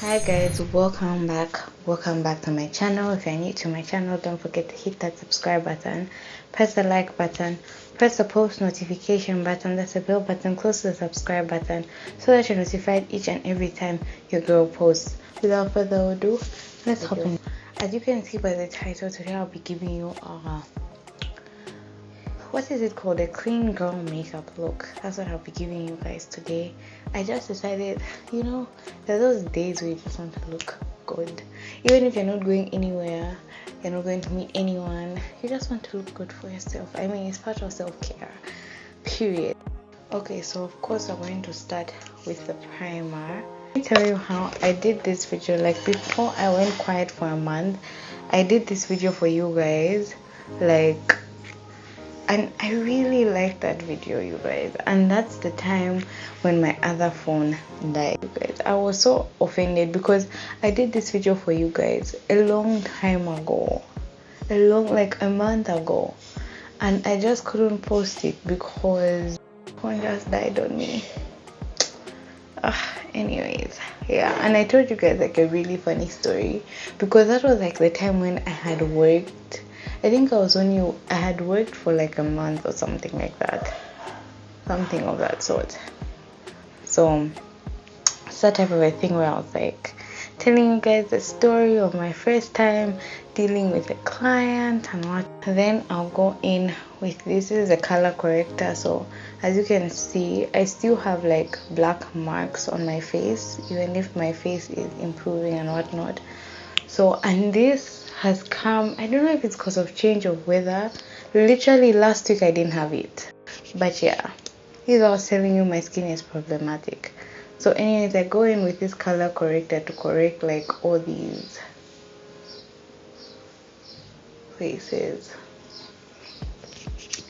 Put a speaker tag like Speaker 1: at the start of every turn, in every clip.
Speaker 1: Hi guys, welcome back to my channel. If you're new to my channel, don't forget to hit that subscribe button, press the like button, press the post notification button, that's the bell button, close to the subscribe button, so that you're notified each and every time your girl posts. Without further ado, let's hop in. As you can see by the title, today I'll be giving you what is it called, a clean girl makeup look. That's what I'll be giving you guys today. I just decided, there are those days where you just want to look good, even if you're not going anywhere, you're not going to meet anyone, you just want to look good for yourself. I mean, it's part of self-care, period. Okay, so of course I'm going to start with the primer. Let me tell you how I did this video. Like, before I went quiet for a month, I did this video for you guys, and I really liked that video, you guys. And that's the time when my other phone died, you guys. I was so offended because I did this video for you guys a long time ago, like a month ago, and I just couldn't post it because phone just died on me. Anyways, yeah, and I told you guys like a really funny story because that was like the time when I had worked. I think I had worked for like a month or something like that, something of that sort. So it's that type of a thing where I was like telling you guys the story of my first time dealing with a client and what. Then I'll go in with this is a color corrector. So as you can see, I still have like black marks on my face, even if my face is improving and whatnot. So, and this has come, I don't know if it's because of change of weather. Literally last week I didn't have it, but yeah, as I was telling you, my skin is problematic. So anyways, I go in with this color corrector to correct like all these faces.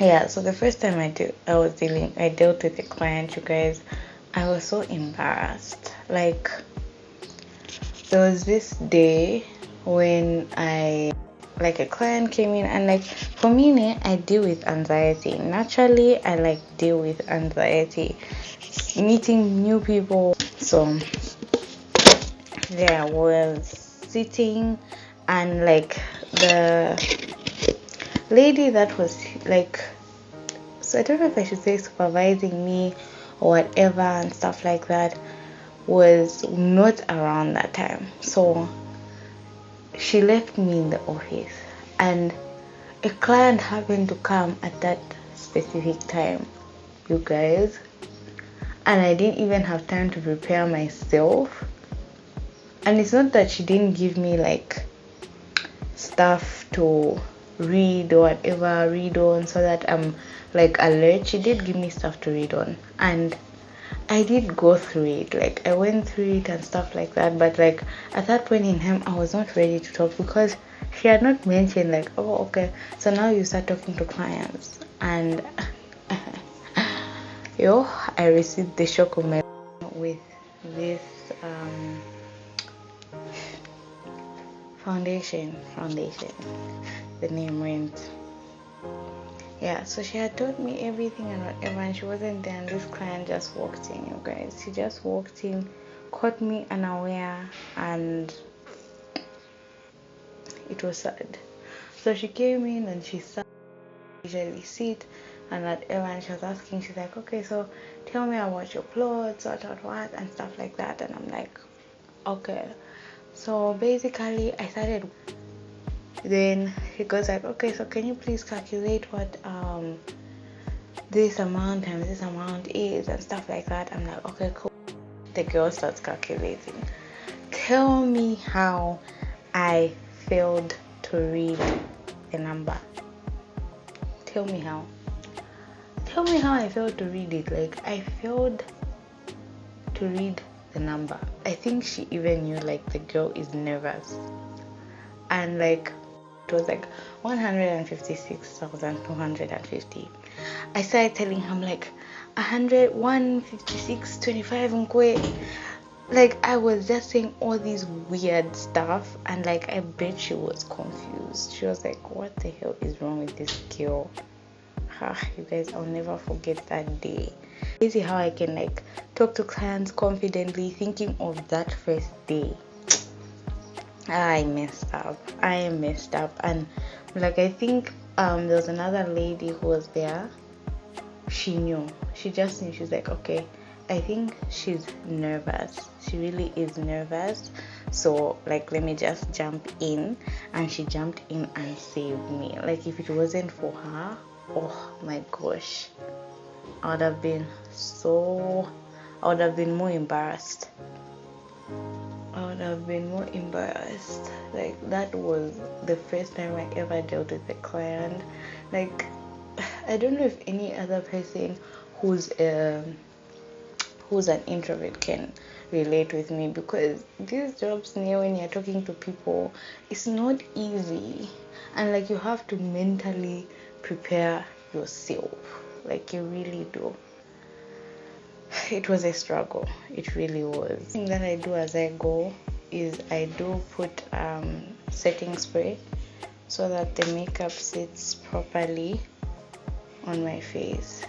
Speaker 1: Yeah, so the first time I dealt with a client, you guys, I was so embarrassed. Like, there was this day when a client came in, and like, for me, I deal with anxiety naturally. I like deal with anxiety, meeting new people. So there I was sitting, and like the lady that was like, so I don't know if I should say supervising me or whatever and stuff like that, was not around that time. So she left me in the office, and a client happened to come at that specific time, you guys, and I didn't even have time to prepare myself. And it's not that she didn't give me like stuff to read or whatever, read on, so that I'm like alert. She did give me stuff to read on, and I did go through it. Like, I went through it and stuff like that, but like at that point in time I was not ready to talk because she had not mentioned like, oh okay, so now you start talking to clients. And I received the shock of my life with this foundation. The name went. Yeah, so she had told me everything and whatever, and she wasn't there, and this client just walked in, you guys. She just walked in, caught me unaware, and it was sad. So she came in and she sat, usually sit and whatever, and she was asking, she's like, okay, so tell me about your plots, what, and stuff like that. And I'm like, okay. So basically I started. Then he goes like, okay, so can you please calculate what this amount times this amount is and stuff like that. I'm like, okay, cool. The girl starts calculating. Tell me how I failed to read the number. Tell me how I failed to read it. Like, I failed to read the number. I think she even knew like the girl is nervous, and like it was like 156,250. I started telling him like 100, 156, 25 nkwe. Like, I was just saying all these weird stuff, and like I bet she was confused. She was like, what the hell is wrong with this girl? You guys, I'll never forget that day. Crazy how I can like talk to clients confidently, thinking of that first day. I messed up. I messed up. And like, I think there was another lady who was there. She knew. She just knew. She's like, okay, I think she's nervous. She really is nervous. So like, let me just jump in. And she jumped in and saved me. Like, if it wasn't for her, oh my gosh, I would have been more embarrassed. I would have been more embarrassed. Like, that was the first time I ever dealt with a client. Like, I don't know if any other person who's an introvert can relate with me, because these jobs now, when you're talking to people, it's not easy, and like, you have to mentally prepare yourself. Like, you really do. It was a struggle. It really was. The thing that I do as I go is I do put setting spray so that the makeup sits properly on my face.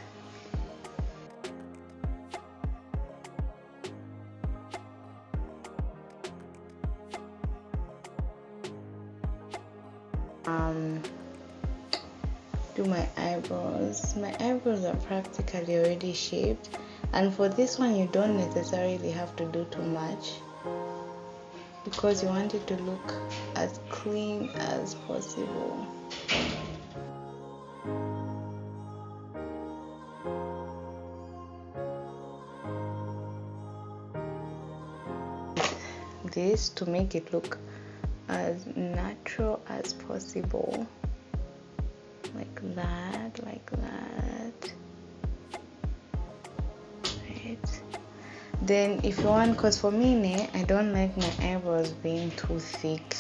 Speaker 1: Do my eyebrows. My eyebrows are practically already shaped, and for this one you don't necessarily have to do too much, because you want it to look as clean as possible. This to make it look as natural as possible, like that, right? Then if you want, because for me, I don't like my eyebrows being too thick,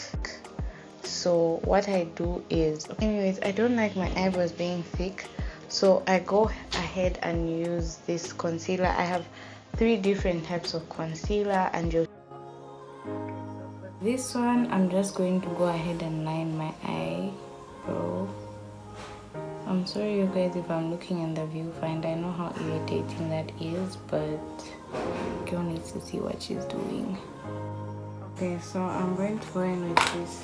Speaker 1: so what I do is, anyways, I don't like my eyebrows being thick, so I go ahead and use this concealer. I have 3 different types of concealer, and just this one, I'm just going to go ahead and line my eyebrow. I'm sorry you guys if I'm looking in the viewfinder. I know how irritating that is, but girl needs to see what she's doing. Okay, so I'm going to go in with this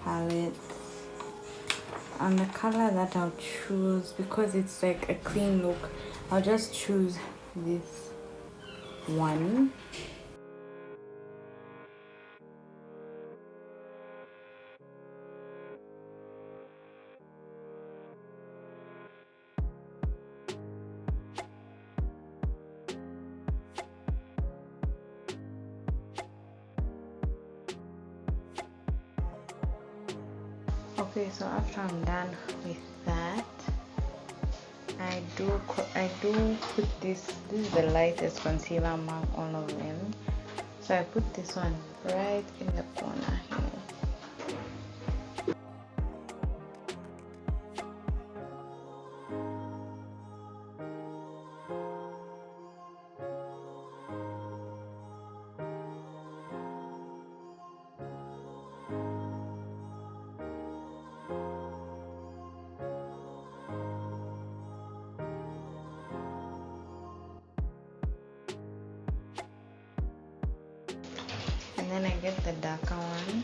Speaker 1: palette, and the color that I'll choose, because it's like a clean look, I'll just choose this one. Okay, so after I'm done with that, I do put this is the lightest concealer among all of them, so I put this one right in the corner here. And then I get the darker one.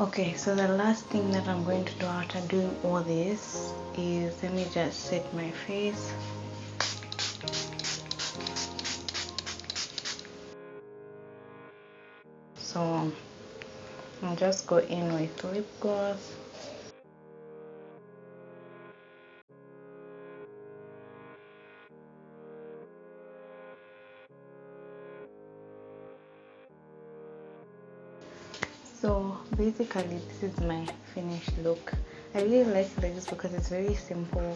Speaker 1: Okay, so the last thing that I'm going to do after doing all this is, let me just set my face. So I'll just go in with lip gloss. So basically this is my finished look. I really like this because it's very simple.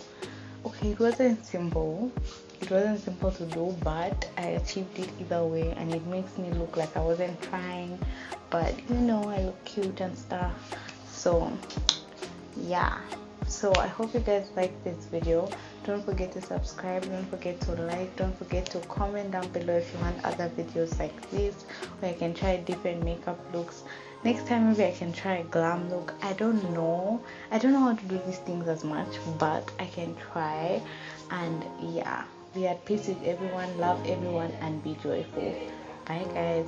Speaker 1: Okay, it wasn't simple to do, but I achieved it either way, and it makes me look like I wasn't trying, but you know, I look cute and stuff. So yeah, so I hope you guys like this video. Don't forget to subscribe, don't forget to like, don't forget to comment down below if you want other videos like this, where I can try different makeup looks. Next time maybe I can try a glam look. I don't know how to do these things as much, but I can try. And yeah, be at peace with everyone, love everyone, and be joyful. Bye guys.